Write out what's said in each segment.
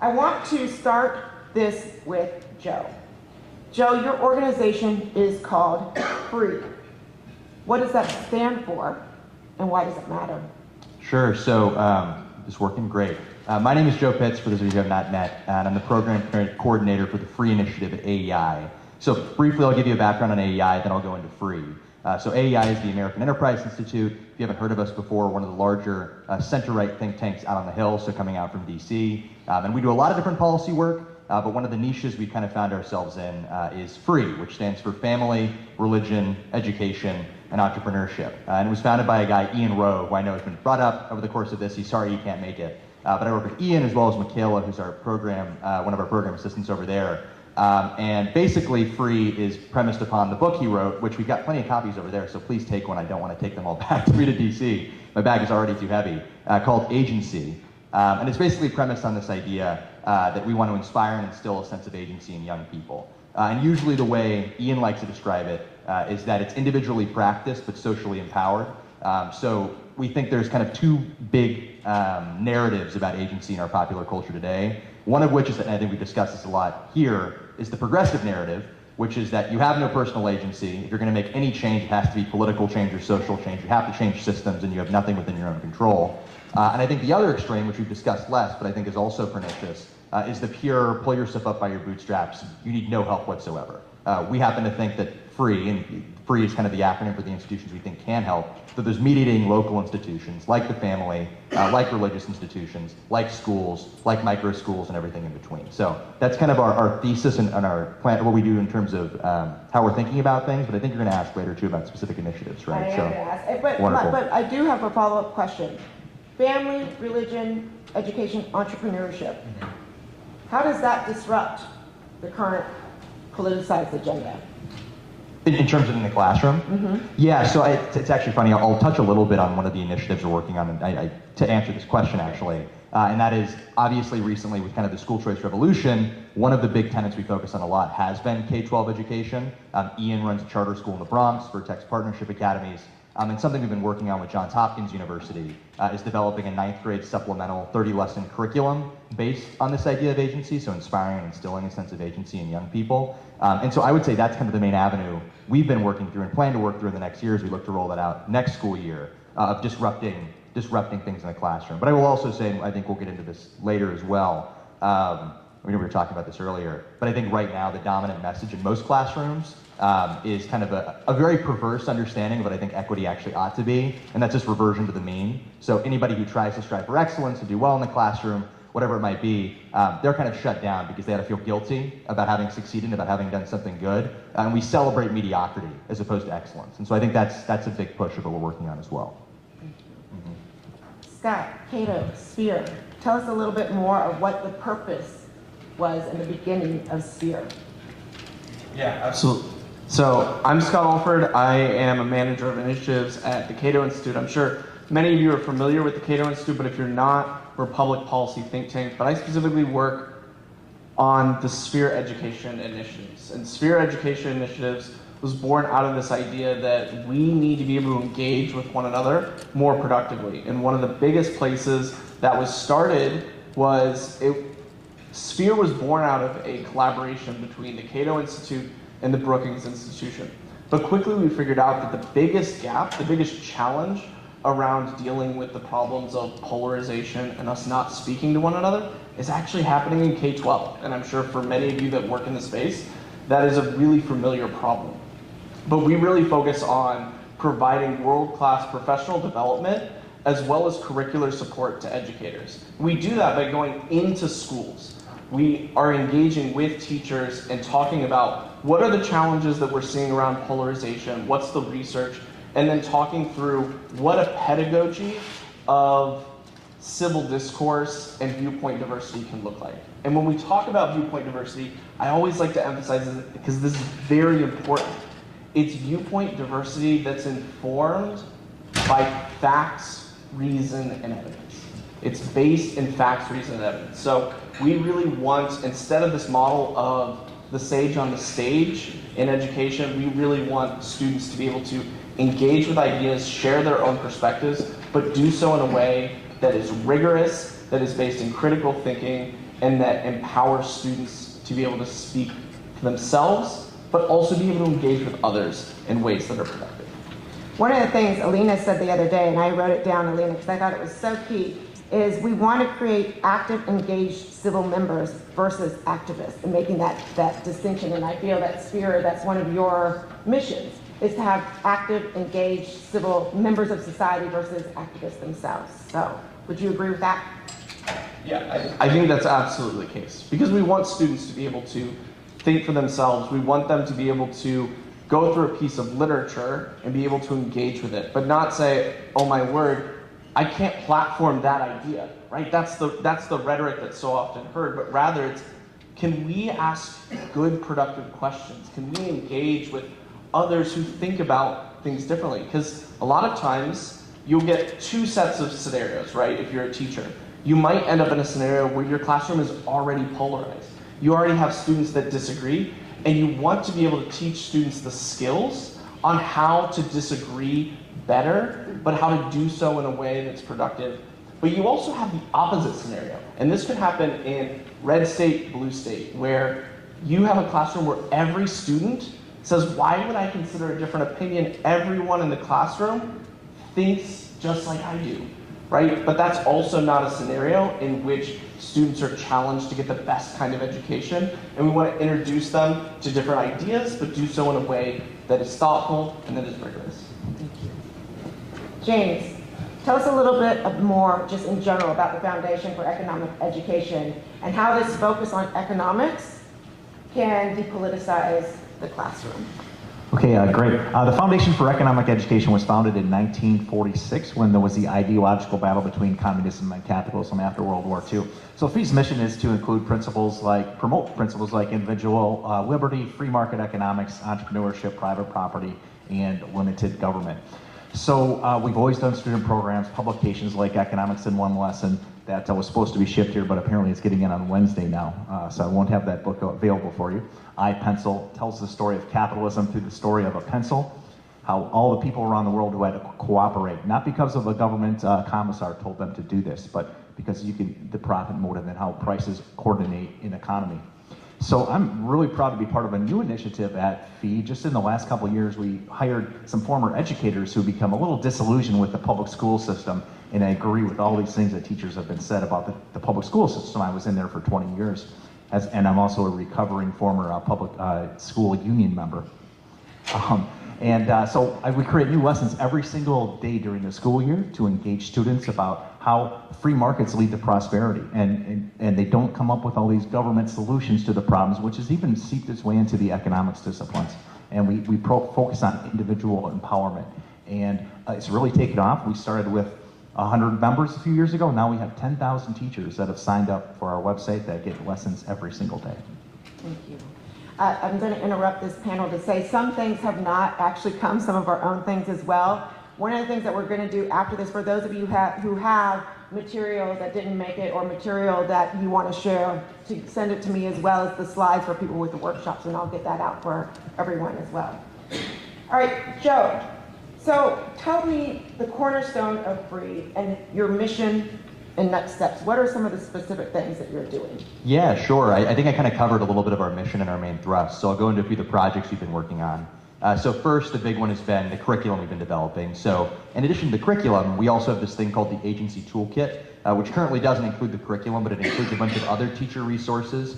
I want to start this with Joe. Joe, your organization is called FREE. What does that stand for, and why does it matter? Sure, so it's working great. My name is Joe Pitts, for those of you who have not met, and I'm the program coordinator for the FREE initiative at AEI. So briefly, I'll give you a background on AEI, then I'll go into FREE. So AEI is the American Enterprise Institute. If you haven't heard of us before, one of the larger center-right think tanks out on the Hill, so coming out from DC. And we do a lot of different policy work, but one of the niches we kind of found ourselves in is FREE, which stands for Family, Religion, Education, and Entrepreneurship. And it was founded by a guy, Ian Rowe, who I know has been brought up over the course of this. He's sorry he can't make it. But I work with Ian as well as Michaela, who's our program, one of our program assistants over there. And basically, FREE is premised upon the book he wrote, which we've got plenty of copies over there, so please take one. I don't want to take them all back to read to DC. My bag is already too heavy, called Agency. And it's basically premised on this idea that we want to inspire and instill a sense of agency in young people. And usually the way Ian likes to describe it is that it's individually practiced but socially empowered. So we think there's kind of two big narratives about agency in our popular culture today. One of which is, and I think we discussed this a lot here, is the progressive narrative, which is that you have no personal agency. If you're going to make any change, it has to be political change or social change. You have to change systems, and you have nothing within your own control. And I think the other extreme, which we've discussed less, but I think is also pernicious, is the pure pull yourself up by your bootstraps. You need no help whatsoever. We happen to think that FREE, and FREE is kind of the acronym for the institutions we think can help, that there's mediating local institutions like the family, like religious institutions, like schools, like micro schools, and everything in between. So that's kind of our thesis and our plan, what we do in terms of how we're thinking about things, but I think you're going to ask later too about specific initiatives, right? I am going to ask, but I do have a follow-up question. Family, religion, education, entrepreneurship. How does that disrupt the current politicized agenda? In terms of in the classroom? Mm-hmm. Yeah, so it's actually funny. I'll touch a little bit on one of the initiatives we're working on to answer this question, actually. And that is, obviously, recently with kind of the school choice revolution, one of the big tenets we focus on a lot has been K-12 education. Ian runs a charter school in the Bronx, Vertex Partnership Academies. And something we've been working on with Johns Hopkins University is developing a 9th grade supplemental 30-lesson curriculum based on this idea of agency, so inspiring and instilling a sense of agency in young people. And so I would say that's kind of the main avenue we've been working through and plan to work through in the next year as we look to roll that out next school year of disrupting things in the classroom. But I will also say, I think we'll get into this later as well. We were talking about this earlier, but I think right now the dominant message in most classrooms is kind of a very perverse understanding of what I think equity actually ought to be, and that's just reversion to the mean. So anybody who tries to strive for excellence, to do well in the classroom, whatever it might be, they're kind of shut down because they had to feel guilty about having succeeded and about having done something good. And we celebrate mediocrity as opposed to excellence. And so I think that's a big push of what we're working on as well. Thank you. Mm-hmm. Scott, Cato, Sphere, tell us a little bit more of what the purpose was in the beginning of Sphere. Yeah, absolutely. So I'm Scott Alford. I am a manager of initiatives at the Cato Institute. I'm sure many of you are familiar with the Cato Institute, but if you're not, we're a public policy think tank. But I specifically work on the Sphere Education Initiatives. And Sphere Education Initiatives was born out of this idea that we need to be able to engage with one another more productively. And one of the biggest places that was started was, Sphere was born out of a collaboration between the Cato Institute and the Brookings Institution. But quickly we figured out that the biggest gap, the biggest challenge around dealing with the problems of polarization and us not speaking to one another is actually happening in K-12. And I'm sure for many of you that work in the space, that is a really familiar problem. But we really focus on providing world-class professional development as well as curricular support to educators. We do that by going into schools. We are engaging with teachers and talking about what are the challenges that we're seeing around polarization, what's the research, and then talking through what a pedagogy of civil discourse and viewpoint diversity can look like. And when we talk about viewpoint diversity, I always like to emphasize this because this is very important. It's viewpoint diversity that's informed by facts, reason, and evidence. It's based in facts, reason, and evidence. So we really want, instead of this model of the sage on the stage in education, we really want students to be able to engage with ideas, share their own perspectives, but do so in a way that is rigorous, that is based in critical thinking, and that empowers students to be able to speak for themselves, but also be able to engage with others in ways that are productive. One of the things Alina said the other day, and I wrote it down, Alina, because I thought it was so key, is we want to create active, engaged civil members versus activists, and making that distinction. And I feel that, Sphere, that's one of your missions, is to have active, engaged civil members of society versus activists themselves. So, would you agree with that? Yeah, I think that's absolutely the case. Because we want students to be able to think for themselves. We want them to be able to go through a piece of literature and be able to engage with it, but not say, oh my word, I can't platform that idea, right? That's the rhetoric that's so often heard, but rather it's, can we ask good, productive questions? Can we engage with others who think about things differently? Because a lot of times you'll get two sets of scenarios, right? If you're a teacher, you might end up in a scenario where your classroom is already polarized. You already have students that disagree, and you want to be able to teach students the skills on how to disagree better, but how to do so in a way that's productive. But you also have the opposite scenario, and this could happen in red state, blue state, where you have a classroom where every student says, why would I consider a different opinion? Everyone in the classroom thinks just like I do, right? But that's also not a scenario in which students are challenged to get the best kind of education, and we want to introduce them to different ideas, but do so in a way that is thoughtful and that is rigorous. Thank you. James, tell us a little bit more, just in general, about the Foundation for Economic Education and how this focus on economics can depoliticize the classroom. Okay, great. The Foundation for Economic Education was founded in 1946 when there was the ideological battle between communism and capitalism after World War II. So FEE's mission is to include promote principles like individual liberty, free market economics, entrepreneurship, private property, and limited government. So we've always done student programs, publications like Economics in One Lesson that was supposed to be shipped here, but apparently it's getting in on Wednesday now, so I won't have that book available for you. iPencil tells the story of capitalism through the story of a pencil, how all the people around the world who had to cooperate, not because of a government commissar told them to do this, but because the profit motive and how prices coordinate in economy. So I'm really proud to be part of a new initiative at FEE. Just in the last couple of years, we hired some former educators who become a little disillusioned with the public school system, and I agree with all these things that teachers have been said about the public school system. I was in there for 20 years, and I'm also a recovering former public school union member. So we create new lessons every single day during the school year to engage students about how free markets lead to prosperity, and they don't come up with all these government solutions to the problems, which has even seeped its way into the economics disciplines. And we focus on individual empowerment, and it's really taken off. We started with 100 members a few years ago. Now we have 10,000 teachers that have signed up for our website that get lessons every single day. Thank you. I'm going to interrupt this panel to say some things have not actually come, some of our own things as well. One of the things that we're going to do after this, for those of you who have material that didn't make it or material that you want to share, to send it to me, as well as the slides for people with the workshops, and I'll get that out for everyone as well. All right, Joe, so tell me the cornerstone of FREE and your mission and next steps. What are some of the specific things that you're doing? Yeah, sure. I think I kind of covered a little bit of our mission and our main thrust, so I'll go into a few of the projects we've been working on. So first, the big one has been the curriculum we've been developing. So in addition to the curriculum, we also have this thing called the Agency Toolkit, which currently doesn't include the curriculum, but it includes a bunch of other teacher resources,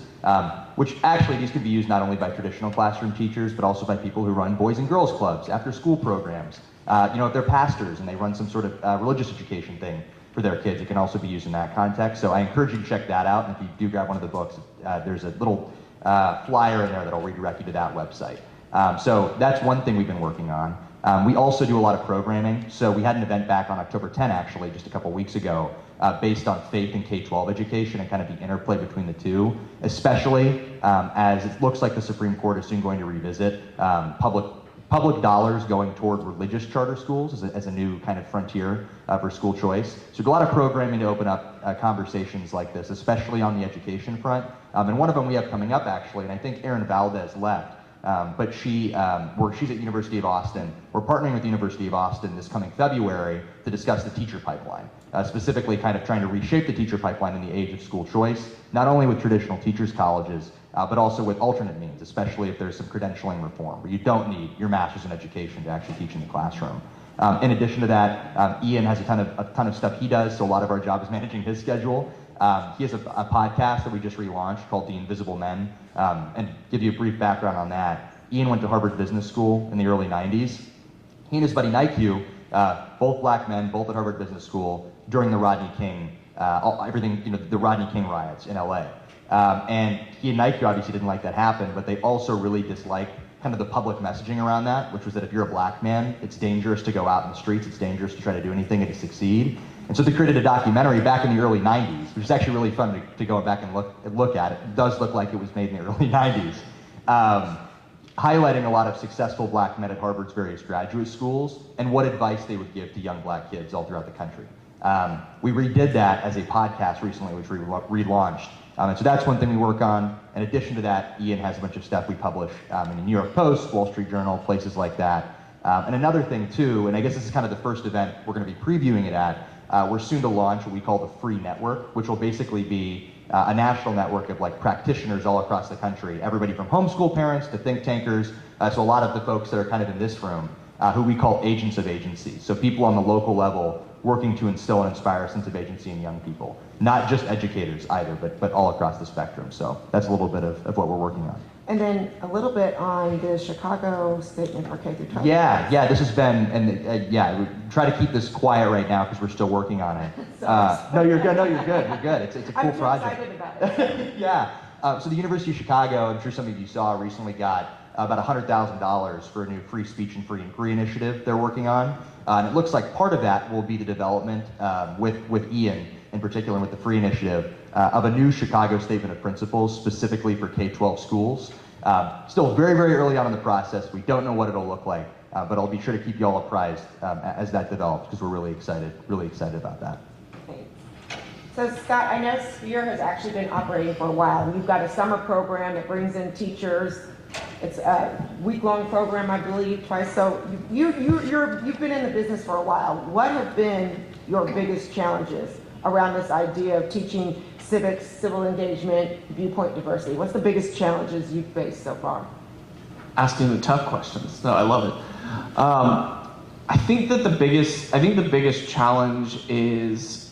which actually these could be used not only by traditional classroom teachers, but also by people who run boys and girls clubs, after school programs. If they're pastors and they run some sort of religious education thing for their kids, it can also be used in that context. So I encourage you to check that out. And if you do grab one of the books, there's a little flyer in there that'll redirect you to that website. So that's one thing we've been working on. We also do a lot of programming. So we had an event back on October 10, actually, just a couple weeks ago, based on faith and K-12 education and kind of the interplay between the two, especially as it looks like the Supreme Court is soon going to revisit public dollars going toward religious charter schools as a new kind of frontier for school choice. So a lot of programming to open up conversations like this, especially on the education front. And one of them we have coming up, actually, and I think Aaron Valdez left, but she's at University of Austin. We're partnering with the University of Austin this coming February to discuss the teacher pipeline, specifically kind of trying to reshape the teacher pipeline in the age of school choice, not only with traditional teachers colleges, but also with alternate means, especially if there's some credentialing reform where you don't need your master's in education to actually teach in the classroom. In addition to that, Ian has a ton of stuff he does, so a lot of our job is managing his schedule. He has a podcast that we just relaunched called The Invisible Men, and give you a brief background on that. Ian went to Harvard Business School in the early 90s. He and his buddy Nikyu, both black men, both at Harvard Business School during the Rodney King, the Rodney King riots in LA. And he and Nikyu obviously didn't like that happen, but they also really disliked kind of the public messaging around that, which was that if you're a black man, it's dangerous to go out in the streets, it's dangerous to try to do anything and to succeed. And so they created a documentary back in the early 90s, which is actually really fun to go back and look at. It does look like it was made in the early 90s, highlighting a lot of successful black men at Harvard's various graduate schools and what advice they would give to young black kids all throughout the country. We redid that as a podcast recently, which we relaunched. And so that's one thing we work on. In addition to that, Ian has a bunch of stuff we publish in the New York Post, Wall Street Journal, places like that. And another thing too, and I guess this is kind of the first event we're going to be previewing it at, we're soon to launch what we call the Free Network, which will basically be a national network of like practitioners all across the country, everybody from homeschool parents to think tankers, so a lot of the folks that are kind of in this room, who we call agents of agency. So people on the local level working to instill and inspire a sense of agency in young people. Not just educators either, but all across the spectrum. So that's a little bit of what we're working on. And then a little bit on the Chicago statement for K through 12. Yeah, this has been, and we try to keep this quiet right now because we're still working on it. No, you're good. You're good. It's a cool project. I'm excited about it. Yeah. So the University of Chicago, I'm sure some of you saw, recently got about $100,000 for a new free speech and free inquiry initiative they're working on. And it looks like part of that will be the development with Ian in particular, and with the free initiative, of a new Chicago statement of principles specifically for K-12 schools. Still very, very early on in the process. We don't know what it'll look like, but I'll be sure to keep you all apprised as that develops because we're really excited about that. Thanks. So Scott, I know Sphere has actually been operating for a while. You've got a summer program that brings in teachers. It's a week-long program, I believe, twice. So you've been in the business for a while. What have been your biggest challenges around this idea of teaching civics, civil engagement, viewpoint diversity? What's the biggest challenges you've faced so far? Asking the tough questions. No, I love it. I think the biggest challenge is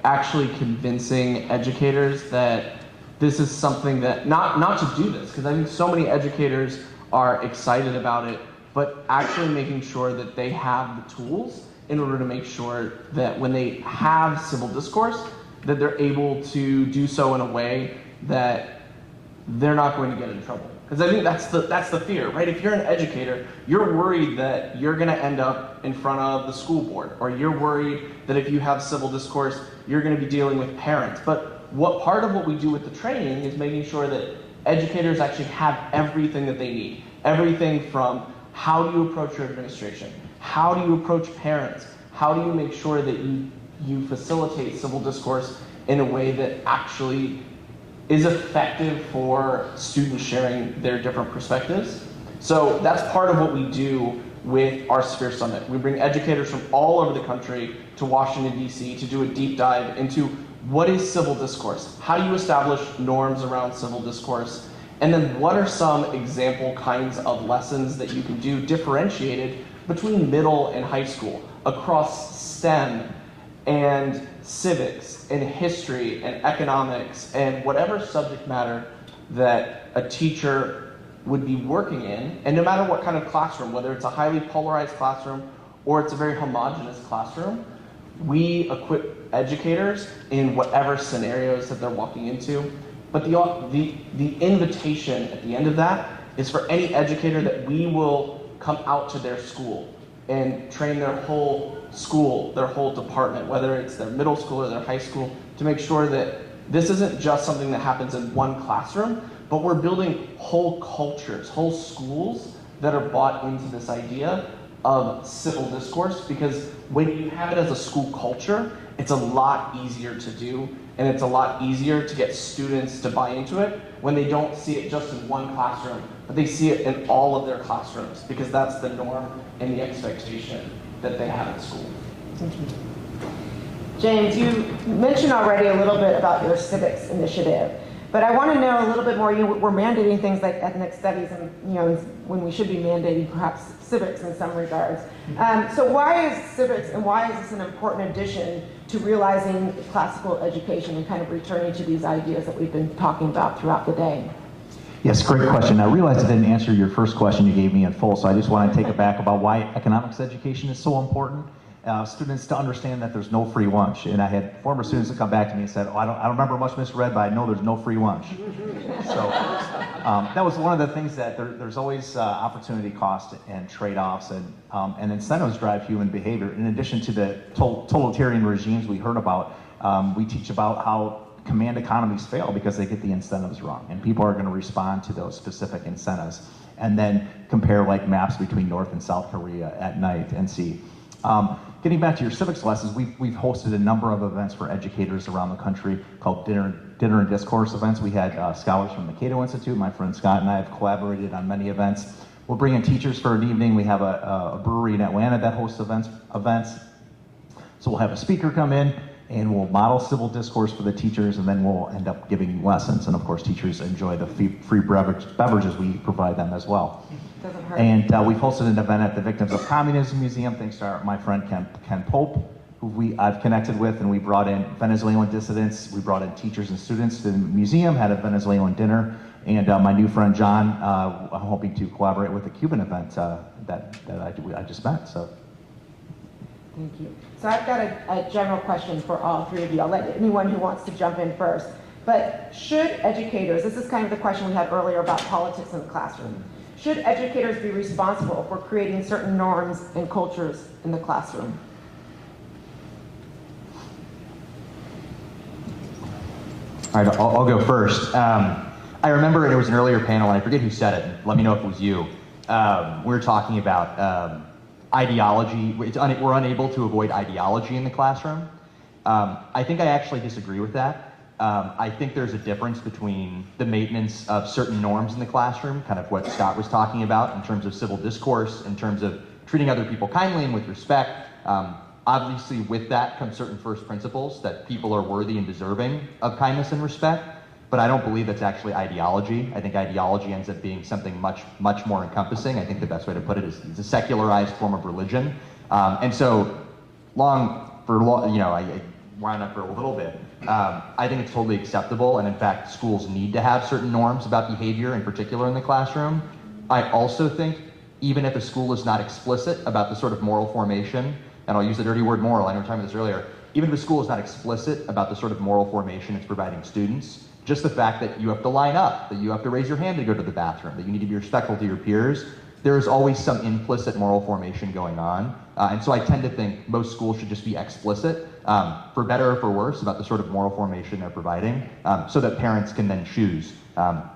actually convincing educators that this is something that, not to do this, because I think so many educators are excited about it, but actually making sure that they have the tools in order to make sure that when they have civil discourse, that they're able to do so in a way that they're not going to get in trouble. Because I think that's the fear, right? If you're an educator, you're worried that you're going to end up in front of the school board, or you're worried that if you have civil discourse, you're going to be dealing with parents. But part of what we do with the training is making sure that educators actually have everything that they need. Everything from how do you approach your administration? How do you approach parents? How do you make sure that you facilitate civil discourse in a way that actually is effective for students sharing their different perspectives? So that's part of what we do with our Sphere Summit. We bring educators from all over the country to Washington, D.C. to do a deep dive into what is civil discourse? How do you establish norms around civil discourse? And then what are some example kinds of lessons that you can do differentiated between middle and high school across STEM and civics and history and economics and whatever subject matter that a teacher would be working in, and no matter what kind of classroom, whether it's a highly polarized classroom or it's a very homogeneous classroom, we equip educators in whatever scenarios that they're walking into. But the invitation at the end of that is for any educator that we will come out to their school and train their whole school, their whole department, whether it's their middle school or their high school, to make sure that this isn't just something that happens in one classroom, but we're building whole cultures, whole schools that are bought into this idea of civil discourse, because when you have it as a school culture, it's a lot easier to do, and it's a lot easier to get students to buy into it when they don't see it just in one classroom, but they see it in all of their classrooms because that's the norm and the expectation that they have at school. Thank you. James, you mentioned already a little bit about your civics initiative, but I want to know a little bit more. We're mandating things like ethnic studies, and when we should be mandating perhaps civics in some regards. So why is civics, and why is this an important addition to realizing classical education and kind of returning to these ideas that we've been talking about throughout the day? Yes, great question. I realize I didn't answer your first question you gave me in full, so I just want to take it back about why economics education is so important. Students to understand that there's no free lunch. And I had former students that come back to me and said, oh, I don't remember much misread, but I know there's no free lunch. So that was one of the things that there's always opportunity cost and trade-offs, and incentives drive human behavior. In addition to the totalitarian regimes we heard about, we teach about how command economies fail because they get the incentives wrong, and people are going to respond to those specific incentives, and then compare like maps between North and South Korea at night and see. Getting back to your civics lessons, we've hosted a number of events for educators around the country called dinner and discourse events. We had scholars from the Cato Institute. My friend Scott and I have collaborated on many events. We'll bring in teachers for an evening. We have a brewery in Atlanta that hosts events. So we'll have a speaker come in, and we'll model civil discourse for the teachers, and then we'll end up giving lessons. And of course, teachers enjoy the free beverages we provide them as well. And we've hosted an event at the Victims of Communism Museum, thanks to my friend Ken Pope, who I've connected with, and we brought in Venezuelan dissidents. We brought in teachers and students to the museum, had a Venezuelan dinner, and my new friend John, I'm hoping to collaborate with a Cuban event that I just met. So. Thank you. So I've got a general question for all three of you. I'll let anyone who wants to jump in first. But should educators, this is kind of the question we had earlier about politics in the classroom, should educators be responsible for creating certain norms and cultures in the classroom? All right, I'll go first. I remember there was an earlier panel, and I forget who said it. Let me know if it was you. We were talking about ideology. We're unable to avoid ideology in the classroom. I think I actually disagree with that. I think there's a difference between the maintenance of certain norms in the classroom, kind of what Scott was talking about in terms of civil discourse, in terms of treating other people kindly and with respect. Obviously, with that comes certain first principles that people are worthy and deserving of kindness and respect, but I don't believe that's actually ideology. I think ideology ends up being something much, much more encompassing. I think the best way to put it is it's a secularized form of religion. And so, I wound up for a little bit. I think it's totally acceptable, and in fact, schools need to have certain norms about behavior, in particular in the classroom. I also think, even if a school is not explicit about the sort of moral formation, and I'll use the dirty word moral, I know we were talking about this earlier, even if a school is not explicit about the sort of moral formation it's providing students, just the fact that you have to line up, that you have to raise your hand to go to the bathroom, that you need to be respectful to your peers, there is always some implicit moral formation going on. And so I tend to think most schools should just be explicit, for better or for worse, about the sort of moral formation they're providing, so that parents can then choose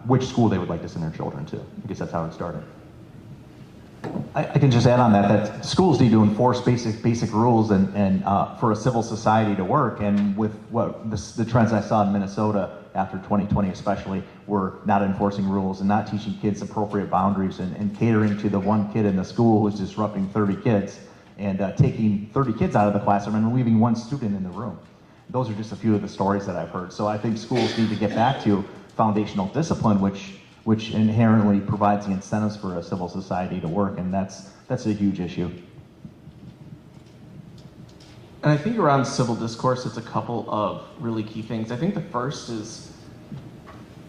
which school they would like to send their children to. I guess that's how it started. I can just add on that schools need to enforce basic rules and for a civil society to work. And with what the trends I saw in Minnesota after 2020 especially, were not enforcing rules and not teaching kids appropriate boundaries and catering to the one kid in the school who's disrupting 30 kids and taking 30 kids out of the classroom and leaving one student in the room. Those are just a few of the stories that I've heard. So I think schools need to get back to foundational discipline, which inherently provides the incentives for a civil society to work, and that's a huge issue. And I think around civil discourse, it's a couple of really key things. I think the first is,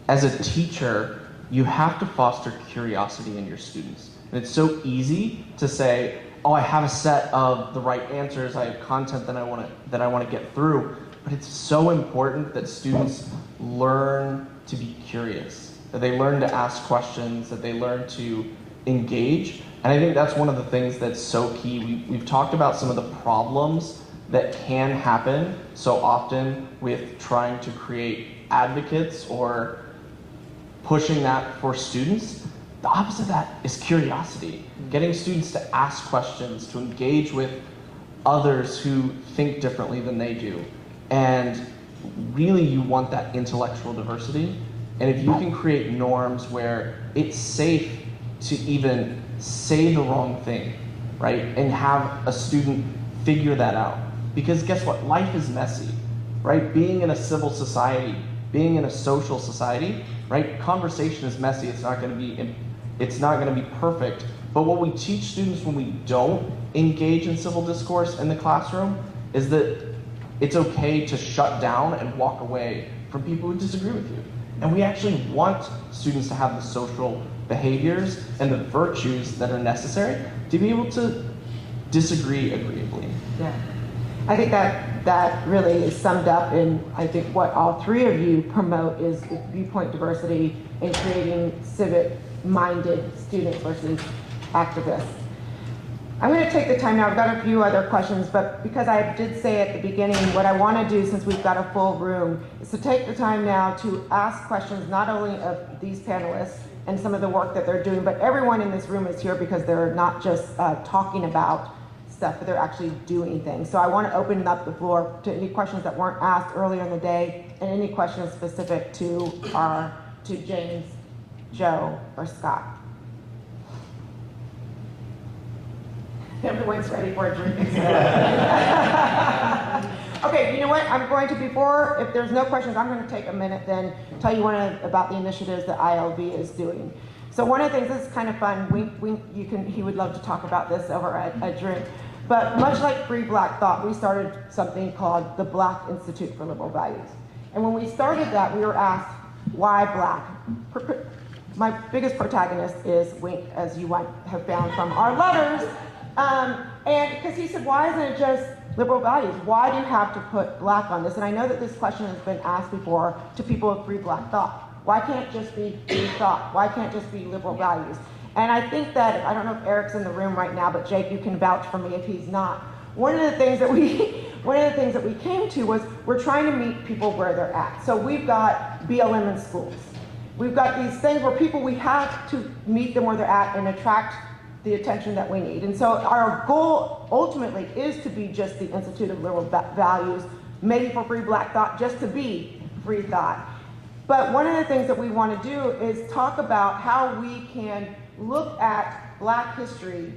as a teacher, you have to foster curiosity in your students. And it's so easy to say, oh, I have a set of the right answers, I have content that I want to get through, but it's so important that students learn to be curious, that they learn to ask questions, that they learn to engage. And I think that's one of the things that's so key. We've talked about some of the problems that can happen so often with trying to create advocates or pushing that for students. The opposite of that is curiosity. Getting students to ask questions, to engage with others who think differently than they do. And really you want that intellectual diversity. And if you can create norms where it's safe to even say the wrong thing, right? And have a student figure that out. Because guess what? Life is messy, right? Being in a civil society, being in a social society, right? Conversation is messy. It's not going to be perfect. But what we teach students when we don't engage in civil discourse in the classroom is that it's okay to shut down and walk away from people who disagree with you. And we actually want students to have the social behaviors and the virtues that are necessary to be able to disagree agreeably. Yeah. I think that really is summed up in, I think, what all three of you promote is viewpoint diversity and creating civic-minded students versus activists. I'm going to take the time now. I've got a few other questions, but because I did say at the beginning, what I want to do, since we've got a full room, is to take the time now to ask questions not only of these panelists and some of the work that they're doing, but everyone in this room is here because they're not just talking about stuff, but they're actually doing things. So I want to open up the floor to any questions that weren't asked earlier in the day, and any questions specific to James, Joe, or Scott. Everyone's ready for a drink. Okay, you know what? I'm going to, if there's no questions, I'm going to take a minute then tell you about the initiatives that ILB is doing. So one of the things, this is kind of fun, he would love to talk about this over a drink. But much like Free Black Thought, we started something called the Black Institute for Liberal Values. And when we started that, we were asked, why black? My biggest protagonist is Wink, as you might have found from our letters. And because he said, why isn't it just liberal values? Why do you have to put black on this? And I know that this question has been asked before to people of Free Black Thought. Why can't it just be free thought? Why can't it just be liberal values? And I think that, I don't know if Eric's in the room right now, but Jake, you can vouch for me if he's not. One of the things that we came to was we're trying to meet people where they're at. So we've got BLM in schools. We've got these things where we have to meet them where they're at and attract the attention that we need. And so our goal ultimately is to be just the Institute of Liberal Values, maybe for Free Black Thought, just to be free thought. But one of the things that we want to do is talk about how we can look at Black history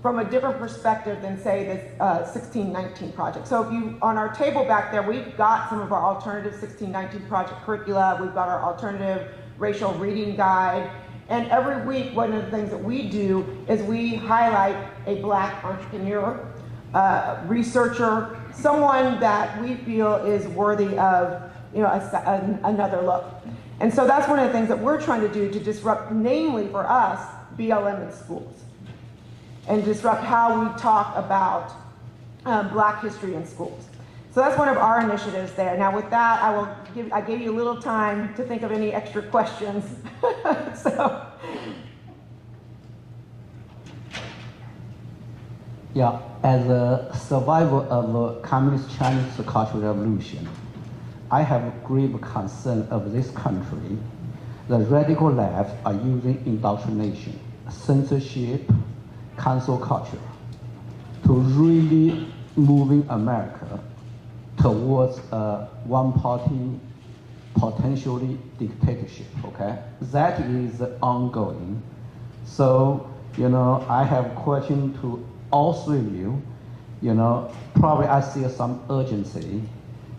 from a different perspective than, say, this 1619 project. So if you, on our table back there, we've got some of our alternative 1619 project curricula, we've got our alternative racial reading guide, and every week, one of the things that we do is we highlight a Black entrepreneur, researcher, someone that we feel is worthy of, another look. And so that's one of the things that we're trying to do to disrupt, namely for us, BLM in schools, and disrupt how we talk about Black history in schools. So that's one of our initiatives there. Now with that, I gave you a little time to think of any extra questions. So. Yeah, as a survivor of the Communist Chinese Cultural Revolution, I have grave concern of this country. The radical left are using indoctrination, censorship, cancel culture to really moving America towards a one-party, potentially dictatorship, okay? That is ongoing. So, I have a question to all three of you. Probably I see some urgency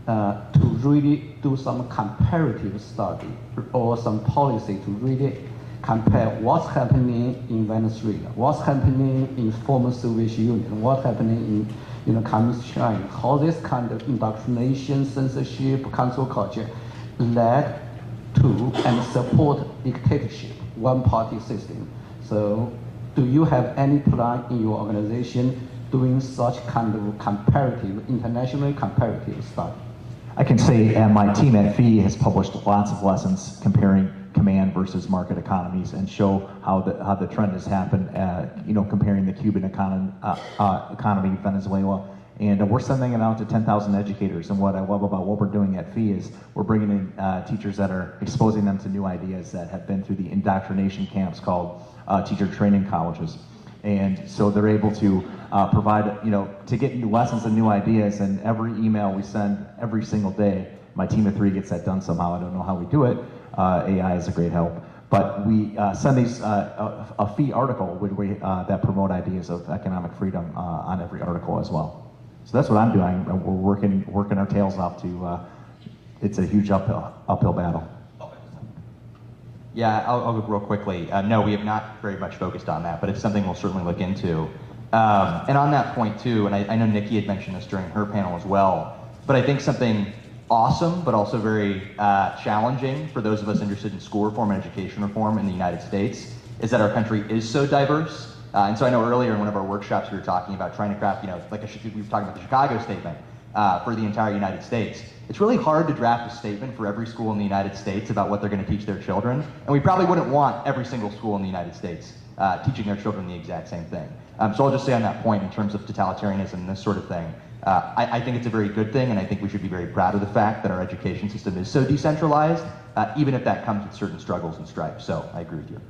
to really do some comparative study or some policy to really compare what's happening in Venezuela, what's happening in former Soviet Union, what's happening in Communist China, how this kind of indoctrination, censorship, cancel culture led to and support dictatorship, one-party system. So do you have any plan in your organization doing such kind of comparative, internationally comparative study? I can say my team at FEE has published lots of lessons comparing command versus market economies and show how the trend has happened, comparing the Cuban economy, Venezuela. And we're sending it out to 10,000 educators. And what I love about what we're doing at FEE is we're bringing in teachers that are exposing them to new ideas that have been through the indoctrination camps called teacher training colleges. And so they're able to provide, to get new lessons and new ideas. And every email we send every single day My team of 3 gets that done somehow. I don't know how we do it. AI is a great help. But we send these a fee article that promote ideas of economic freedom on every article as well. So that's what I'm doing. We're working our tails off to. It's a huge uphill battle. Yeah, I'll go real quickly. No, we have not very much focused on that, but it's something we'll certainly look into. And on that point too, and I know Nikki had mentioned this during her panel as well, but I think something awesome, but also very challenging for those of us interested in school reform and education reform in the United States is that our country is so diverse. And so I know earlier in one of our workshops we were talking about trying to craft, like we were talking about the Chicago statement for the entire United States. It's really hard to draft a statement for every school in the United States about what they're going to teach their children, and we probably wouldn't want every single school in the United States teaching their children the exact same thing. So I'll just say on that point, in terms of totalitarianism and this sort of thing, I think it's a very good thing, and I think we should be very proud of the fact that our education system is so decentralized, even if that comes with certain struggles and stripes. So I agree with you.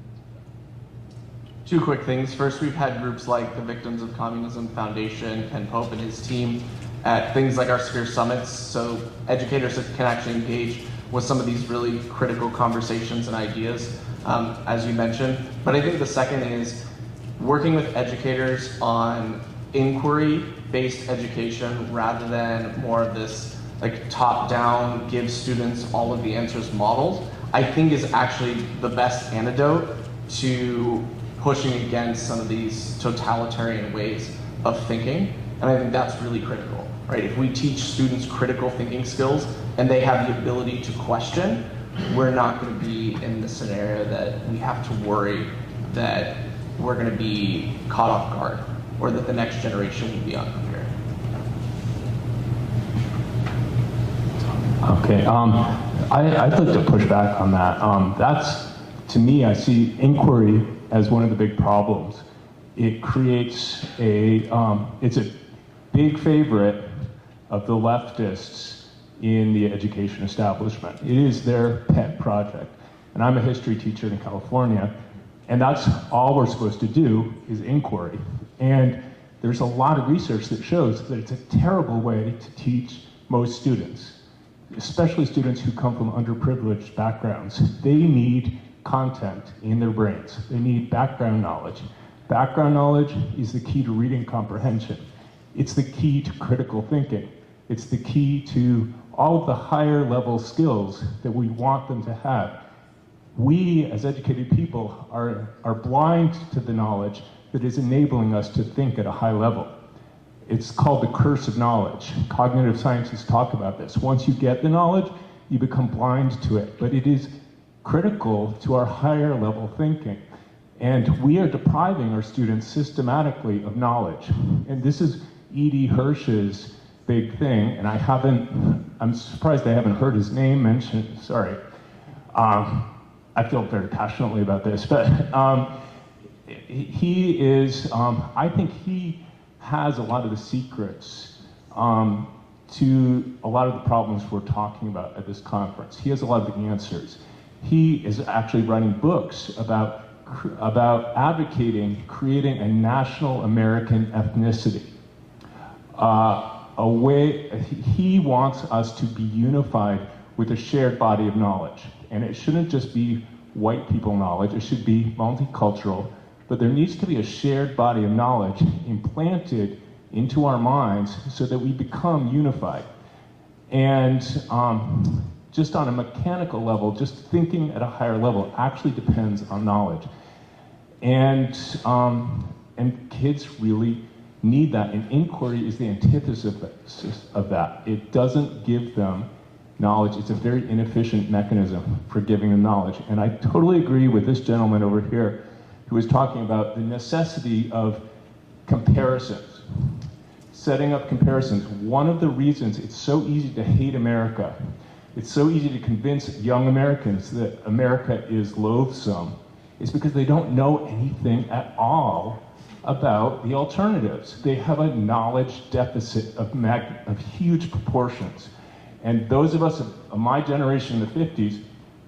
2 quick things. First, we've had groups like the Victims of Communism Foundation, Ken Pope and his team, at things like our Sphere Summits, so educators can actually engage with some of these really critical conversations and ideas, as you mentioned. But I think the second thing is working with educators on inquiry-based education rather than more of this like top-down, give students all of the answers models, I think is actually the best antidote to pushing against some of these totalitarian ways of thinking. And I think that's really critical, right? If we teach students critical thinking skills and they have the ability to question, we're not going to be in the scenario that we have to worry that we're going to be caught off guard or that the next generation will be unprepared. Okay, I'd like to push back on that. That's, to me, I see inquiry as one of the big problems. It creates it's a big favorite of the leftists in the education establishment. It is their pet project. And I'm a history teacher in California, and that's all we're supposed to do is inquiry. And there's a lot of research that shows that it's a terrible way to teach most students, especially students who come from underprivileged backgrounds. They need content in their brains. They need background knowledge. Background knowledge is the key to reading comprehension. It's the key to critical thinking. It's the key to all of the higher level skills that we want them to have. We, as educated people, are blind to the knowledge that is enabling us to think at a high level. It's called the curse of knowledge. Cognitive scientists talk about this. Once you get the knowledge, you become blind to it. But it is critical to our higher level thinking. And we are depriving our students systematically of knowledge. And this is E.D. Hirsch's big thing, and I'm surprised I haven't heard his name mentioned, sorry. I feel very passionately about this, but he is, I think he has a lot of the secrets to a lot of the problems we're talking about at this conference. He has a lot of the answers. He is actually writing books about advocating creating a national American ethnicity. He wants us to be unified with a shared body of knowledge. And it shouldn't just be white people knowledge, it should be multicultural, but there needs to be a shared body of knowledge implanted into our minds so that we become unified. And just on a mechanical level, just thinking at a higher level actually depends on knowledge. And kids really need that, and inquiry is the antithesis of that. It doesn't give them knowledge. It's a very inefficient mechanism for giving them knowledge. And I totally agree with this gentleman over here who was talking about the necessity of comparisons, setting up comparisons. One of the reasons it's so easy to hate America, it's so easy to convince young Americans that America is loathsome, is because they don't know anything at all about the alternatives. They have a knowledge deficit of huge proportions. And those of us of my generation in the 50s,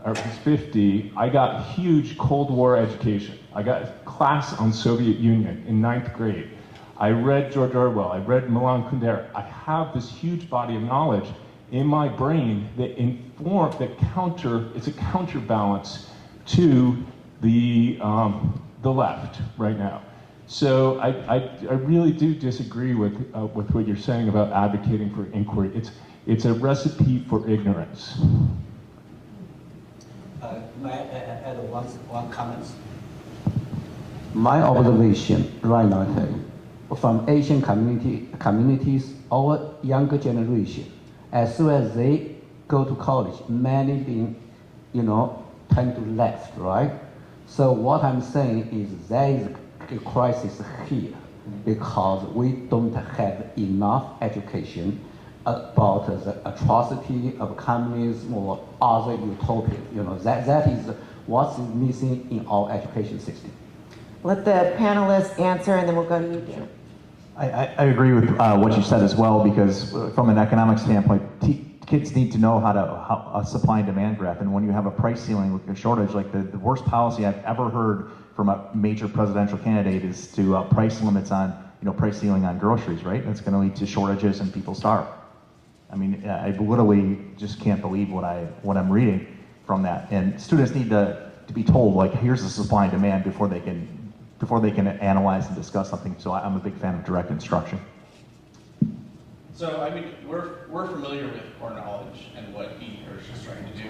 or 50, I got huge Cold War education. I got a class on Soviet Union in 9th grade. I read George Orwell, I read Milan Kundera. I have this huge body of knowledge, in my brain that it's a counterbalance to the left right now. So I really do disagree with what you're saying about advocating for inquiry. It's a recipe for ignorance. May I add one comment? My observation right now, from Asian communities, our younger generation, as soon as they go to college, many being, tend to left, right? So what I'm saying is there is a crisis here because we don't have enough education about the atrocity of communism or other utopias. That is what's missing in our education system. Let the panelists answer, and then we'll go to you, Jim. I agree with what you said as well, because from an economic standpoint, kids need to know how a supply and demand graph. And when you have a price ceiling with your shortage, like the worst policy I've ever heard from a major presidential candidate is to price limits on, price ceiling on groceries, right? That's going to lead to shortages and people starve. I mean, I literally just can't believe what I'm reading from that. And students need to be told, like, here's the supply and demand before they can analyze and discuss something. So I'm a big fan of direct instruction. So, I mean, we're familiar with core knowledge and what E. Hirsch is trying to do.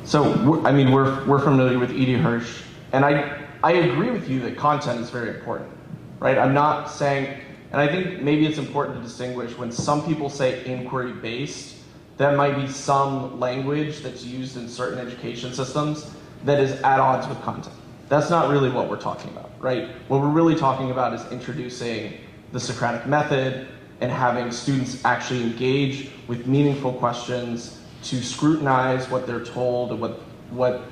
So, we're familiar with E.D. Hirsch, and I agree with you that content is very important, right? I'm not saying, and I think maybe it's important to distinguish when some people say inquiry-based, that might be some language that's used in certain education systems that is at odds with content. That's not really what we're talking about, right? What we're really talking about is introducing the Socratic method and having students actually engage with meaningful questions to scrutinize what they're told and what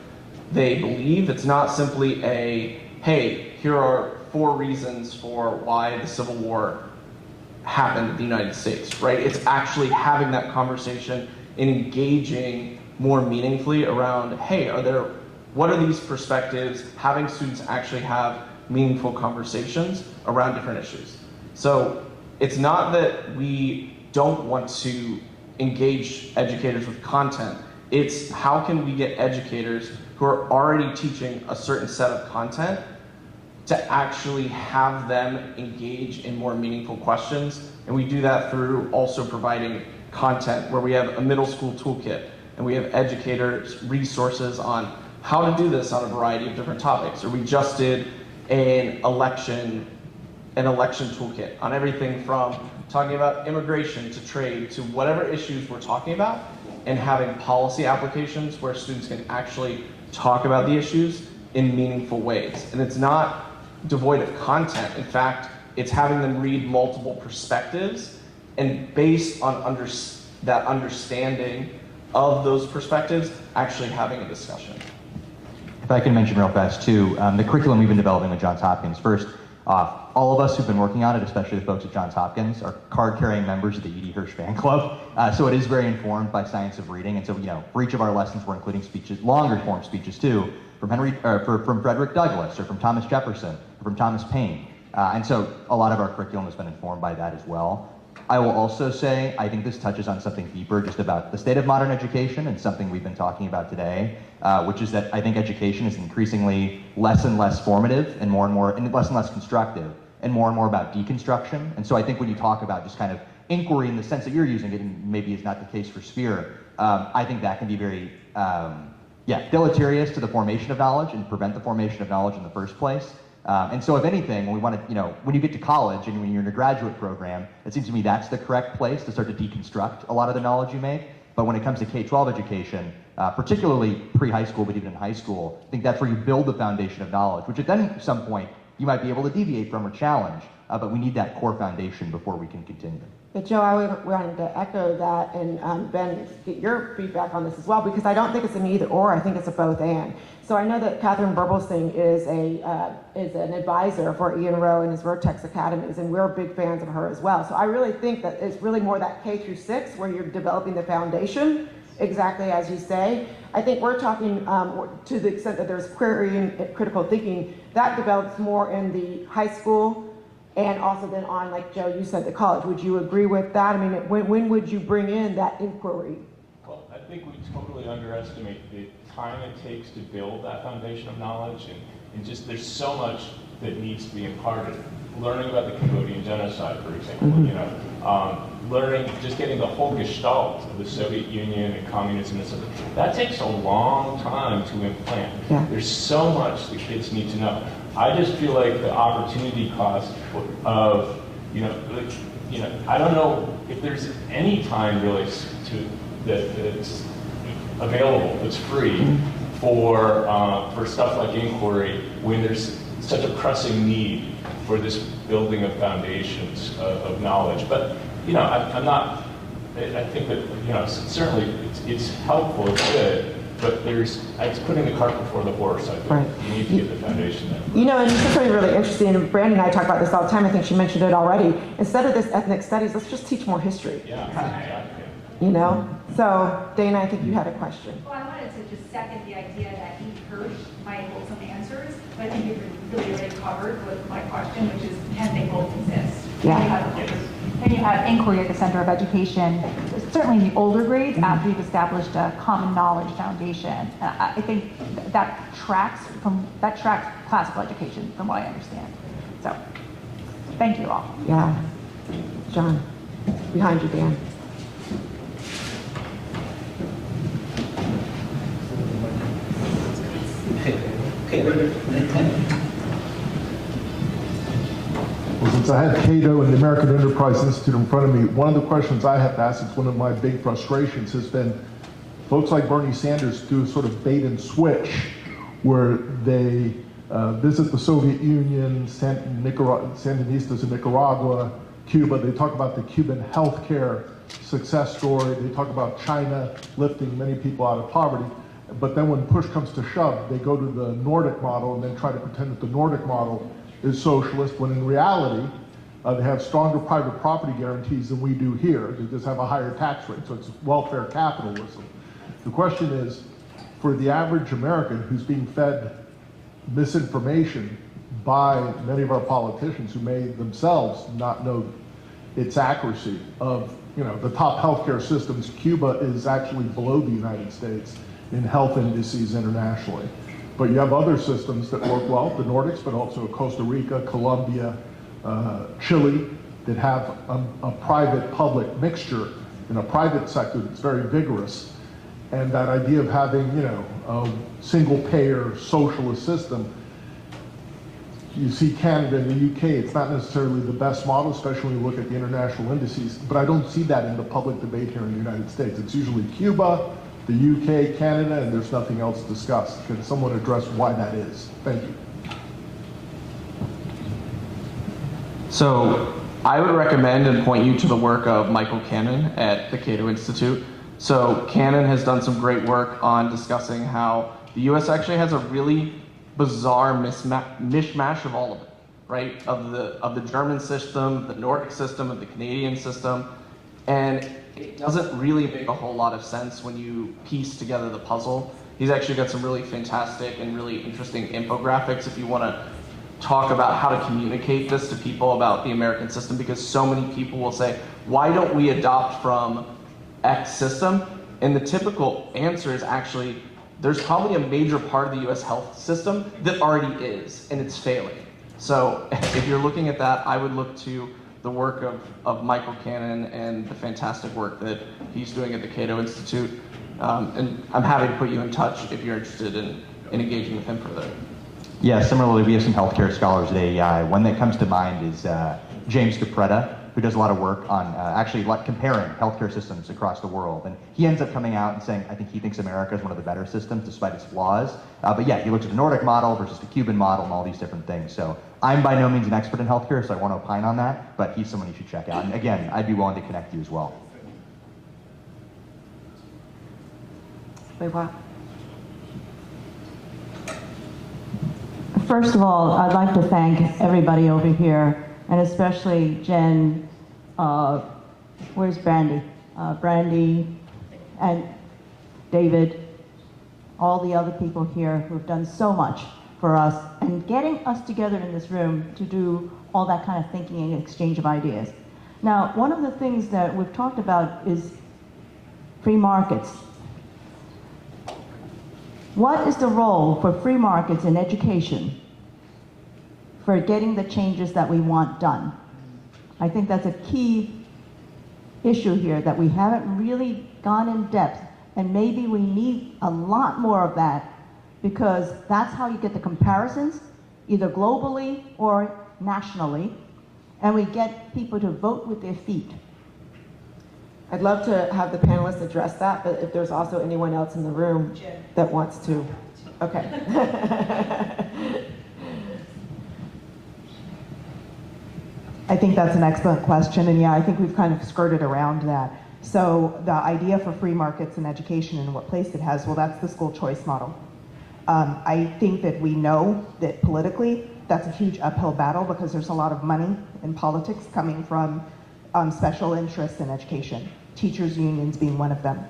they believe. It's not simply hey, here are 4 reasons for why the Civil War happened in the United States, right? It's actually having that conversation and engaging more meaningfully around, hey, what are these perspectives? Having students actually have meaningful conversations around different issues. So it's not that we don't want to engage educators with content. It's how can we get educators who are already teaching a certain set of content to actually have them engage in more meaningful questions. And we do that through also providing content where we have a middle school toolkit and we have educators' resources on how to do this on a variety of different topics. Or we just did an election toolkit on everything from talking about immigration to trade to whatever issues we're talking about, and having policy applications where students can actually talk about the issues in meaningful ways. And it's not devoid of content. In fact, it's having them read multiple perspectives and based on that understanding of those perspectives, actually having a discussion. If I can mention real fast too, the curriculum we've been developing with Johns Hopkins. First off, all of us who've been working on it, especially the folks at Johns Hopkins, are card-carrying members of the E.D. Hirsch fan club. So it is very informed by science of reading. And so, for each of our lessons, we're including speeches, longer form speeches too, from from Frederick Douglass, or from Thomas Jefferson, or from Thomas Paine. And so a lot of our curriculum has been informed by that as well. I will also say, I think this touches on something deeper just about the state of modern education and something we've been talking about today, which is that I think education is increasingly less and less formative and less and less constructive and more about deconstruction. And so I think when you talk about just kind of inquiry in the sense that you're using it, and maybe is not the case for Spear, I think that can be very, deleterious to the formation of knowledge and prevent the formation of knowledge in the first place. And so if anything, we want to, when you get to college and when you're in a graduate program, it seems to me that's the correct place to start to deconstruct a lot of the knowledge you make. But when it comes to K-12 education, particularly pre-high school, but even in high school, I think that's where you build the foundation of knowledge, which at then some point you might be able to deviate from or challenge, but we need that core foundation before we can continue. But Joe, I wanted to echo that, and Ben, get your feedback on this as well, because I don't think it's an either or, I think it's a both and. So I know that Catherine Burbelsing is an advisor for Ian Rowe and his Vertex Academies, and we're big fans of her as well. So I really think that it's really more that K through 6 where you're developing the foundation, exactly as you say. I think we're talking to the extent that there's querying, critical thinking, that develops more in the high school and also then on, like Joe, you said, the college. Would you agree with that? I mean, when would you bring in that inquiry? Well, I think we totally underestimate the time it takes to build that foundation of knowledge, and just there's so much that needs to be imparted. Learning about the Cambodian genocide, for example, learning, just getting the whole gestalt of the Soviet Union and communism and stuff, that takes a long time to implant. Yeah. There's so much the kids need to know. I just feel like the opportunity cost of, I don't know if there's any time really that's available, that's free for stuff like inquiry when there's such a pressing need for this building of foundations of knowledge. But, I'm not, I think that, certainly it's helpful, it's good, but it's putting the cart before the horse, I think. Right. You need to get the foundation there. And this is something really interesting, and Brandy and I talk about this all the time. I think she mentioned it already. Instead of this ethnic studies, let's just teach more history. Yeah, exactly. So Dana, I think you had a question. Well, I wanted to just second the idea that you heard my wholesome answers, but I think you've really already covered with my question, which is, can they both exist? Can you have inquiry at the center of education, certainly in the older grades, after you've established a common knowledge foundation? And I think that tracks classical education, from what I understand. So, thank you all. Yeah. John, behind you, Dan. Well, since I had Cato and the American Enterprise Institute in front of me, one of the questions I have to ask, it's one of my big frustrations, has been folks like Bernie Sanders do a sort of bait and switch where they visit the Soviet Union, Sandinistas in Nicaragua, Cuba. They talk about the Cuban healthcare success story. They talk about China lifting many people out of poverty. But then when push comes to shove, they go to the Nordic model and then try to pretend that the Nordic model is socialist, when in reality, they have stronger private property guarantees than we do here. They just have a higher tax rate, so it's welfare capitalism. The question is, for the average American who's being fed misinformation by many of our politicians who may themselves not know its accuracy of, the top healthcare systems, Cuba is actually below the United States in health indices internationally. But you have other systems that work well, the Nordics, but also Costa Rica, Colombia, Chile, that have a private-public mixture in a private sector that's very vigorous. And that idea of having, a single-payer socialist system, you see Canada and the UK, it's not necessarily the best model, especially when you look at the international indices, but I don't see that in the public debate here in the United States. It's usually Cuba, the UK, Canada, and there's nothing else discussed. Can someone address why that is? Thank you. So I would recommend and point you to the work of Michael Cannon at the Cato Institute. So Cannon has done some great work on discussing how the US actually has a really bizarre mishmash of all of it, right? Of the German system, the Nordic system, of the Canadian system. And it doesn't really make a whole lot of sense when you piece together the puzzle. He's actually got some really fantastic and really interesting infographics if you want to talk about how to communicate this to people about the American system, because so many people will say, why don't we adopt from X system? And the typical answer is actually, there's probably a major part of the US health system that already is, and it's failing. So if you're looking at that, I would look to the work of Michael Cannon and the fantastic work that he's doing at the Cato Institute. And I'm happy to put you in touch if you're interested in engaging with him further. Yeah, similarly, we have some healthcare scholars at AEI. One that comes to mind is James DePretta, who does a lot of work on actually comparing healthcare systems across the world. And he ends up coming out and saying, I think he thinks America is one of the better systems despite its flaws. But yeah, he looks at the Nordic model versus the Cuban model and all these different things. So I'm by no means an expert in healthcare, so I want to opine on that, but he's someone you should check out. And again, I'd be willing to connect you as well. Wait, what? First of all, I'd like to thank everybody over here, and especially Jen, where's Brandy? Brandy and David, all the other people here who've done so much for us, and getting us together in this room to do all that kind of thinking and exchange of ideas. Now, one of the things that we've talked about is free markets. What is the role for free markets in education for getting the changes that we want done? I think that's a key issue here that we haven't really gone in depth, and maybe we need a lot more of that, because that's how you get the comparisons, either globally or nationally, and we get people to vote with their feet. I'd love to have the panelists address that, but if there's also anyone else in the room that wants to. Okay. I think that's an excellent question, and yeah, I think we've kind of skirted around that. So the idea for free markets in education and what place it has, well, that's the school choice model. I think that we know that politically that's a huge uphill battle, because there's a lot of money in politics coming from special interests in education, teachers' unions being one of them.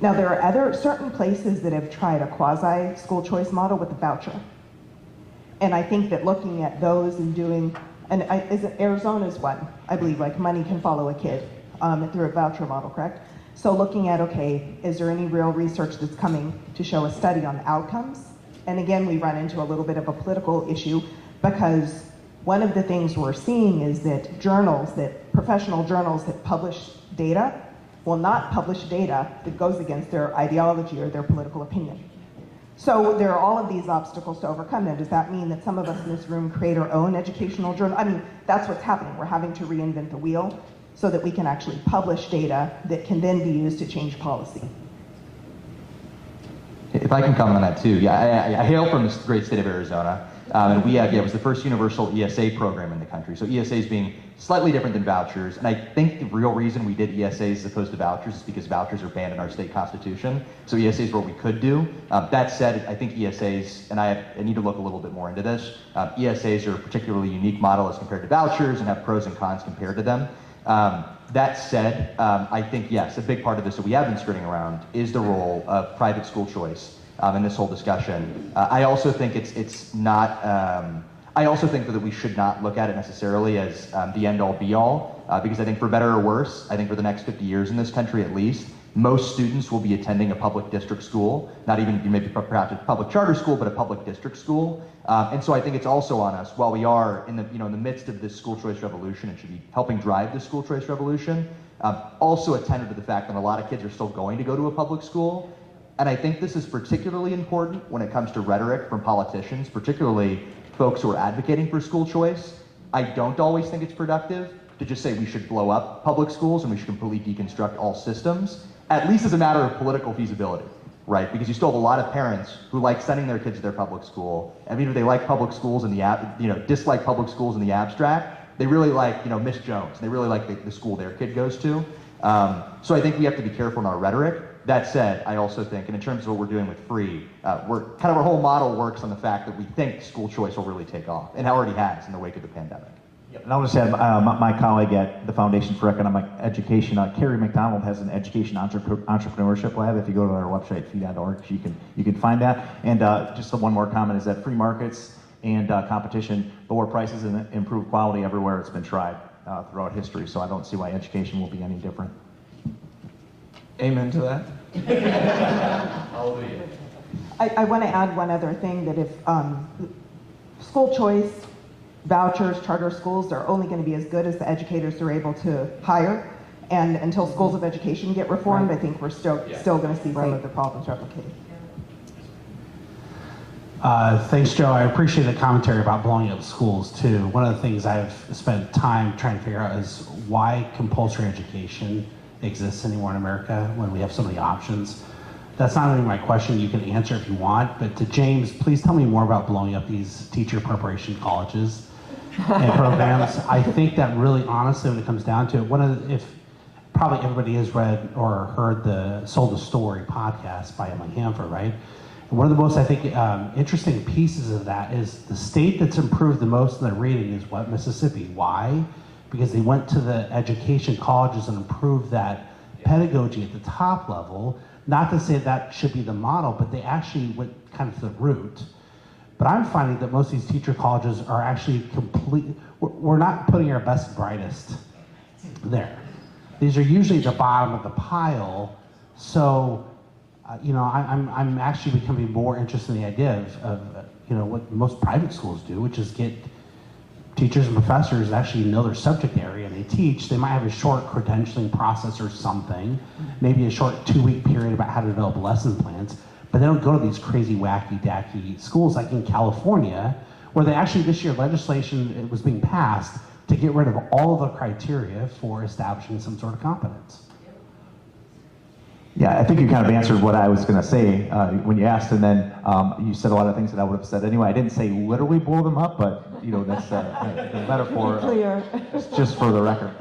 Now, there are certain places that have tried a quasi school choice model with a voucher. And I think that looking at those and doing, Arizona's one, I believe, like money can follow a kid through a voucher model, correct? So looking at, okay, is there any real research that's coming to show a study on outcomes? And again, we run into a little bit of a political issue, because one of the things we're seeing is that professional journals that publish data will not publish data that goes against their ideology or their political opinion. So there are all of these obstacles to overcome. Now, does that mean that some of us in this room create our own educational journal? I mean, that's what's happening. We're having to reinvent the wheel so that we can actually publish data that can then be used to change policy. If I can comment on that too. Yeah, I hail from the great state of Arizona. And we have, it was the first universal ESA program in the country. So ESAs being slightly different than vouchers. And I think the real reason we did ESAs as opposed to vouchers is because vouchers are banned in our state constitution. So ESAs were what we could do. That said, I think ESAs, and I need to look a little bit more into this, ESAs are a particularly unique model as compared to vouchers and have pros and cons compared to them. That said, I think, yes, a big part of this that we have been skirting around is the role of private school choice in this whole discussion. I also think it's not, I also think that we should not look at it necessarily as the end-all be-all, because I think for better or worse, I think for the next 50 years in this country at least, most students will be attending a public district school, not even maybe perhaps a public charter school, but a public district school. And so I think it's also on us, while we are in the, in the midst of this school choice revolution and should be helping drive the school choice revolution, also attended to the fact that a lot of kids are still going to go to a public school. And I think this is particularly important when it comes to rhetoric from politicians, particularly folks who are advocating for school choice. I don't always think it's productive to just say we should blow up public schools and we should completely deconstruct all systems, at least as a matter of political feasibility, right? Because you still have a lot of parents who like sending their kids to their public school, and even if they like public schools in the dislike public schools in the abstract, they really like, Miss Jones. They really like the school their kid goes to. So I think we have to be careful in our rhetoric. That said, I also think, and in terms of what we're doing with free, our whole model works on the fact that we think school choice will really take off, and it already has in the wake of the pandemic. Yep. And I'll just add, my colleague at the Foundation for Economic Education, Carrie McDonald, has an education entrepreneurship lab. If you go to our website, fee.org, you can find that. And just one more comment is that free markets and competition lower prices and improve quality everywhere it's been tried throughout history. So I don't see why education will be any different. Amen to that. Hallelujah. I want to add one other thing, that if school choice, vouchers, charter schools are only going to be as good as the educators they're able to hire, and until schools of education get reformed, right, I think we're still going to see some of the problems replicated. Thanks, Joe. I appreciate the commentary about blowing up schools too. One of the things I've spent time trying to figure out is why compulsory education exists anymore in America when we have so many options. That's not only my question, you can answer if you want, but to James, please tell me more about blowing up these teacher preparation colleges and programs. I think that really, honestly, when it comes down to it, if probably everybody has read or heard the Sold the Story podcast by Emily Hanford, right? And one of the most, I think, interesting pieces of that is the state that's improved the most in their reading is what? Mississippi. Why? Because they went to the education colleges and improved that pedagogy at the top level. Not to say that should be the model, but they actually went kind of to the root. But I'm finding that most of these teacher colleges are actually we're not putting our best and brightest there. These are usually the bottom of the pile. So, I'm actually becoming more interested in the idea of what most private schools do, which is get teachers and professors that actually know their subject area and they teach. They might have a short credentialing process or something, maybe a short 2-week period about how to develop lesson plans, but they don't go to these crazy wacky-dacky schools like in California, where they actually this year legislation was being passed to get rid of all of the criteria for establishing some sort of competence. Yeah, I think you kind of answered what I was going to say when you asked, and then you said a lot of things that I would have said anyway. I didn't say literally blow them up, but that's the metaphor. Clear. Just for the record.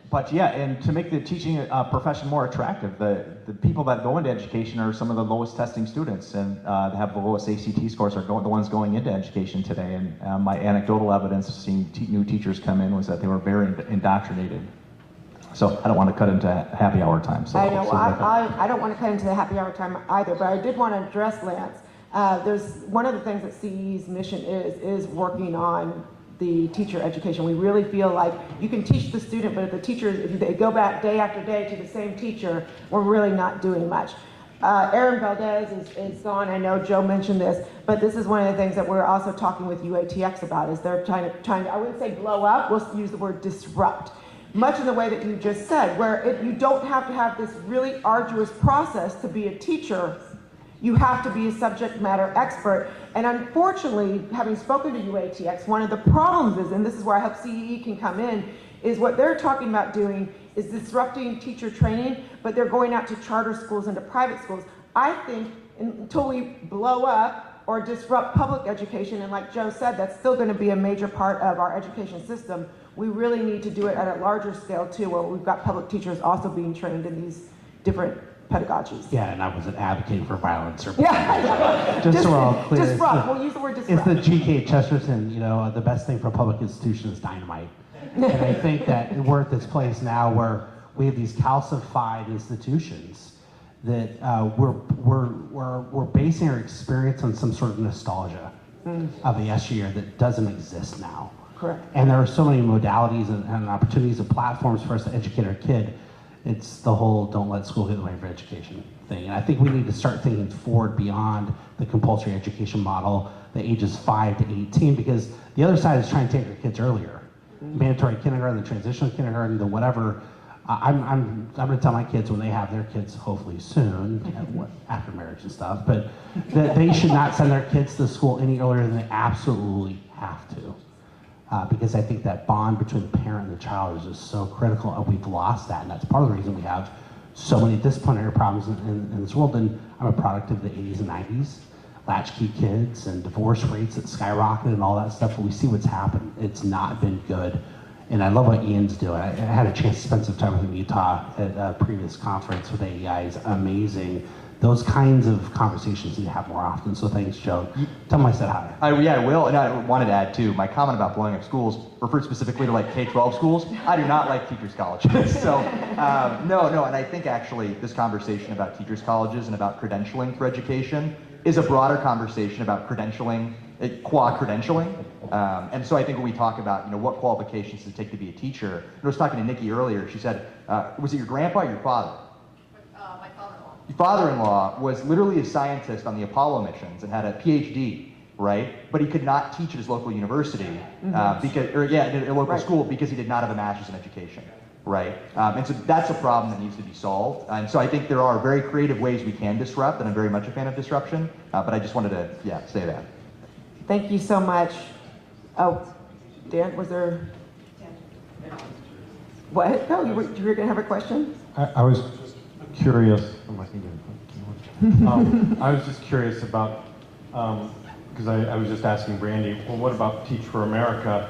But yeah, and to make the teaching profession more attractive, the people that go into education are some of the lowest testing students, and have the lowest ACT scores are the ones going into education today. And my anecdotal evidence of seeing new teachers come in was that they were very indoctrinated. So I don't want to cut into happy hour time. So I know. I don't want to cut into the happy hour time either, but I did want to address Lance. There's one of the things that CE's mission is working on the teacher education. We really feel like you can teach the student, but if they go back day after day to the same teacher, we're really not doing much. Aaron Valdez is gone. I know Joe mentioned this, but this is one of the things that we're also talking with UATX about, is they're trying to I wouldn't say blow up, we'll use the word disrupt. Much in the way that you just said, where you don't have to have this really arduous process to be a teacher. You have to be a subject matter expert. And unfortunately, having spoken to UATX, one of the problems is, and this is where I hope CEE can come in, is what they're talking about doing is disrupting teacher training, but they're going out to charter schools and to private schools. I think until we blow up or disrupt public education, and like Joe said, that's still going to be a major part of our education system, we really need to do it at a larger scale too, where we've got public teachers also being trained in these different pedagogies. Yeah, and I wasn't advocating for violence or just so we're all clear. Disrupt. We'll use the word disrupt. It's the G.K. Chesterton, the best thing for a public institution is dynamite. And I think that we're at this place now where we have these calcified institutions that we're basing our experience on some sort of nostalgia of the yesteryear that doesn't exist now. Correct. And there are so many modalities and opportunities and platforms for us to educate our kid. It's the whole don't let school get in the way of education thing. And I think we need to start thinking forward beyond the compulsory education model, the ages 5 to 18, because the other side is trying to take our kids earlier. Mandatory kindergarten, the transitional kindergarten, the whatever. I'm going to tell my kids when they have their kids, hopefully soon, after marriage and stuff, but that they should not send their kids to school any earlier than they absolutely have to. Because I think that bond between the parent and the child is just so critical, and we've lost that, and that's part of the reason we have so many disciplinary problems in this world. And I'm a product of the 80s and 90s, latchkey kids and divorce rates that skyrocketed and all that stuff, but we see what's happened. It's not been good, and I love what Ian's doing. I had a chance to spend some time with him in Utah at a previous conference with AEI. It's amazing. Those kinds of conversations need to have more often. So thanks, Joe. Tell them I said hi. I will, and I wanted to add too, my comment about blowing up schools referred specifically to like K-12 schools. I do not like teachers' colleges. So no, and I think actually this conversation about teachers' colleges and about credentialing for education is a broader conversation about credentialing, qua credentialing. And so I think when we talk about what qualifications does it take to be a teacher, I was talking to Nikki earlier. She said, was it your grandpa or your father? Your father-in-law was literally a scientist on the Apollo missions and had a PhD, right? But he could not teach at his local university at a local school because he did not have a master's in education, right? And so that's a problem that needs to be solved. And so I think there are very creative ways we can disrupt, and I'm very much a fan of disruption. But I just wanted to, say that. Thank you so much. Oh, Dan, was there? What? No, you were going to have a question? I was curious. I was just curious about, because I was just asking Brandy, well, what about Teach for America?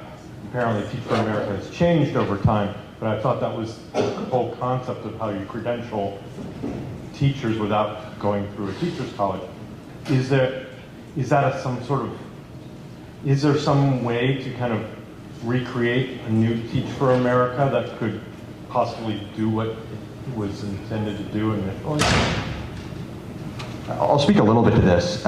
Apparently Teach for America has changed over time, but I thought that was the whole concept of how you credential teachers without going through a teacher's college. Is there some way to kind of recreate a new Teach for America that could possibly do what it was intended to do initially? I'll speak a little bit to this.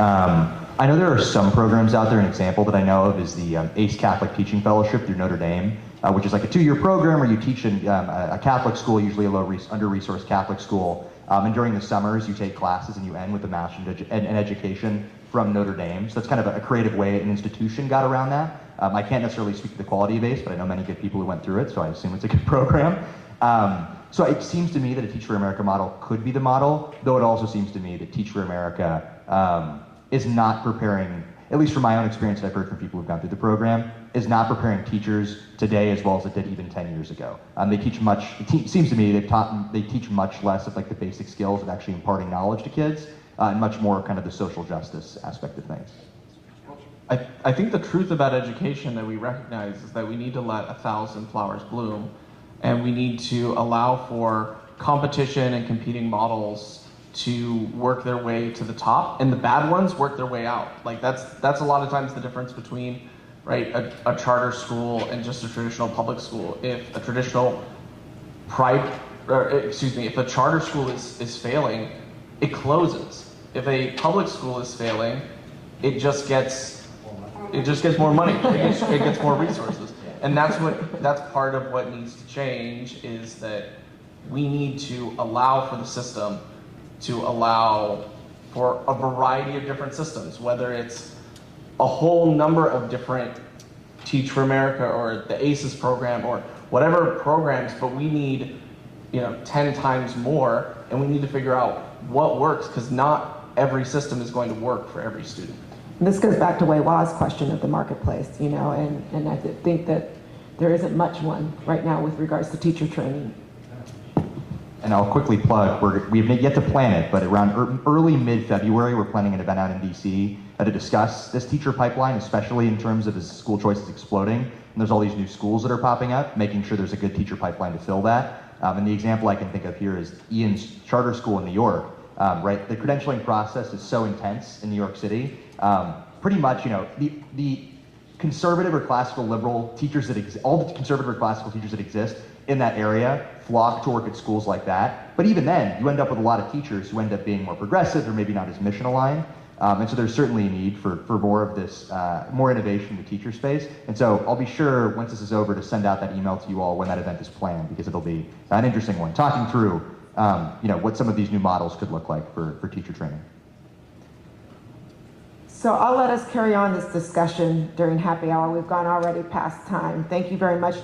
I know there are some programs out there. An example that I know of is the ACE Catholic Teaching Fellowship through Notre Dame, which is like a 2-year program where you teach in a Catholic school, usually a under-resourced Catholic school. And during the summers, you take classes and you end with a master's in education from Notre Dame. So that's kind of a creative way an institution got around that. I can't necessarily speak to the quality of ACE, but I know many good people who went through it, so I assume it's a good program. So it seems to me that a Teach for America model could be the model, though it also seems to me that Teach for America is not preparing, at least from my own experience that I've heard from people who've gone through the program, is not preparing teachers today as well as it did even 10 years ago. They teach much, it seems to me they teach much less of like the basic skills of actually imparting knowledge to kids, and much more kind of the social justice aspect of things. I think the truth about education that we recognize is that we need to let 1,000 flowers bloom, and we need to allow for competition and competing models to work their way to the top, and the bad ones work their way out. Like that's a lot of times the difference between, right, a charter school and just a traditional public school. If a traditional if a charter school is failing, it closes. If a public school is failing, it just gets more money. It gets more resources. And that's part of what needs to change, is that we need to allow for the system to allow for a variety of different systems, whether it's a whole number of different Teach for America or the ACES program or whatever programs, but we need 10 times more, and we need to figure out what works, because not every system is going to work for every student. This goes back to Wei Wa's question of the marketplace, and I think that there isn't much one right now with regards to teacher training. And I'll quickly plug, we have yet to plan it, but around early mid-February, we're planning an event out in DC to discuss this teacher pipeline, especially in terms of as school choice is exploding. And there's all these new schools that are popping up, making sure there's a good teacher pipeline to fill that. And the example I can think of here is Ian's charter school in New York, right? The credentialing process is so intense in New York City. Pretty much, the conservative or classical liberal teachers all the conservative or classical teachers that exist in that area flock to work at schools like that. But even then, you end up with a lot of teachers who end up being more progressive or maybe not as mission aligned. And so there's certainly a need for more of this, more innovation in the teacher space. And so I'll be sure, once this is over, to send out that email to you all when that event is planned, because it'll be an interesting one, talking through what some of these new models could look like for teacher training. So I'll let us carry on this discussion during happy hour. We've gone already past time. Thank you very much.